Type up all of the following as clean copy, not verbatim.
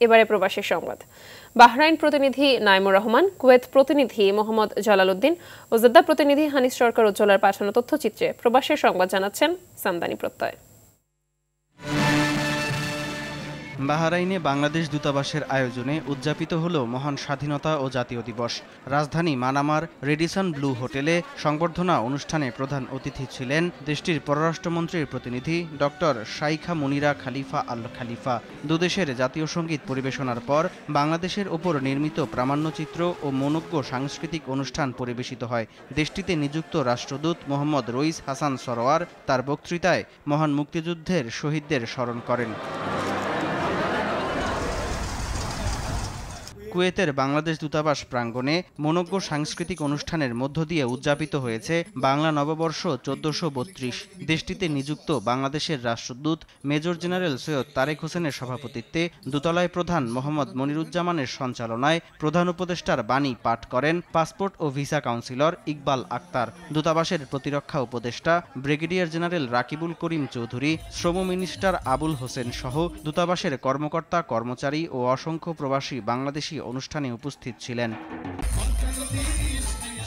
এবারে প্রবাসের সংবাদ। বাহরাইন প্রতিনিধি নাইমুর রহমান, কুয়েত প্রতিনিধি মোহাম্মদ জালালউদ্দিন ও জেদ্দা প্রতিনিধি হানিস সরকার উজ্জ্বলার পাঠানো তথ্যচিত্রে প্রবাসের সংবাদ জানাচ্ছেন সামদানি প্রত্যয়। বাহরাইনে বাংলাদেশ দূতাবাসের আয়োজনে উদযাপিত হল মহান স্বাধীনতা ও জাতীয় দিবস। রাজধানী মানামার রেডিসন ব্লু হোটেলে সংবর্ধনা অনুষ্ঠানে প্রধান অতিথি ছিলেন দেশটির পররাষ্ট্রমন্ত্রীর প্রতিনিধি ডক্টর শাইখা মুনিরা খালিফা আল খালিফা। দুদেশের জাতীয় সঙ্গীত পরিবেশনার পর বাংলাদেশের ওপর নির্মিত প্রামাণ্যচিত্র ও মনোজ্ঞ সাংস্কৃতিক অনুষ্ঠান পরিবেশিত হয়। দেশটিতে নিযুক্ত রাষ্ট্রদূত মোহাম্মদ রইস হাসান সরোয়ার তার বক্তৃতায় মহান মুক্তিযুদ্ধের শহীদদের স্মরণ করেন। কুয়েতের বাংলাদেশ দূতাবাস প্রাঙ্গণে মনোজ্ঞ সাংস্কৃতিক অনুষ্ঠানের মধ্য দিয়ে উদযাপিত হয়েছে বাংলা নববর্ষ ১৪৩২। দেশটিতে নিযুক্ত বাংলাদেশের রাষ্ট্রদূত মেজর জেনারেল সৈয়দ তারেক হোসেনের সভাপতিত্বে দূতালয় প্রধান মোহাম্মদ মনিরুজ্জামানের সঞ্চালনায় প্রধান উপদেষ্টার বাণী পাঠ করেন পাসপোর্ট ও ভিসা কাউন্সিলর ইকবাল আক্তার। দূতাবাসের প্রতিরক্ষা উপদেষ্টা ব্রিগেডিয়ার জেনারেল রাকিবুল করিম চৌধুরী, শ্রম মিনিস্টার আবুল হোসেন সহ দূতাবাসের কর্মকর্তা কর্মচারী ও অসংখ্য প্রবাসী বাংলাদেশি অনুষ্ঠানে উপস্থিত ছিলেন।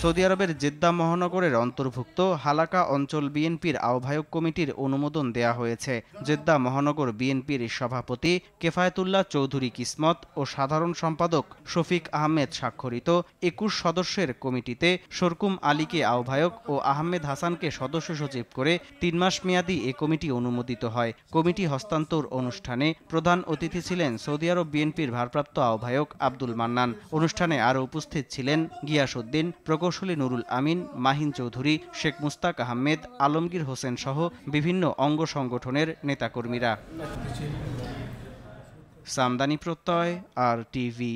সৌদি আরবের জেদ্দা মহানগরের অন্তর্ভুক্ত হালাকা অঞ্চল বিএনপির আহ্বায়ক কমিটির অনুমোদন দেয়া হয়েছে। জেদ্দা মহানগর বিএনপির সভাপতি কেফায়েতুল্লাহ চৌধুরী কিসমত ও সাধারণ সম্পাদক শফিক আহমেদ স্বাক্ষরিত ২১ সদস্যের কমিটিতে সরকুম আলীকে আহ্বায়ক ও আহমেদ হাসানকে সদস্য সচিব করে ৩ মাস মেয়াদী এ কমিটি অনুমোদিত হয়। কমিটি হস্তান্তর অনুষ্ঠানে প্রধান অতিথি ছিলেন সৌদি আরব বিএনপির ভারপ্রাপ্ত আহ্বায়ক আব্দুল মান্নান। অনুষ্ঠানে আরও উপস্থিত ছিলেন গিয়াসউদ্দিন, প্রকৌশলী নুরুল আমিন, মাহিন চৌধুরী, শেখ মুস্তাক আহমেদ, আলমগীর হোসেন সহ বিভিন্ন অঙ্গ সংগঠনের নেতাকর্মীরা। সামদানি প্রত্যয়, আর টিভি।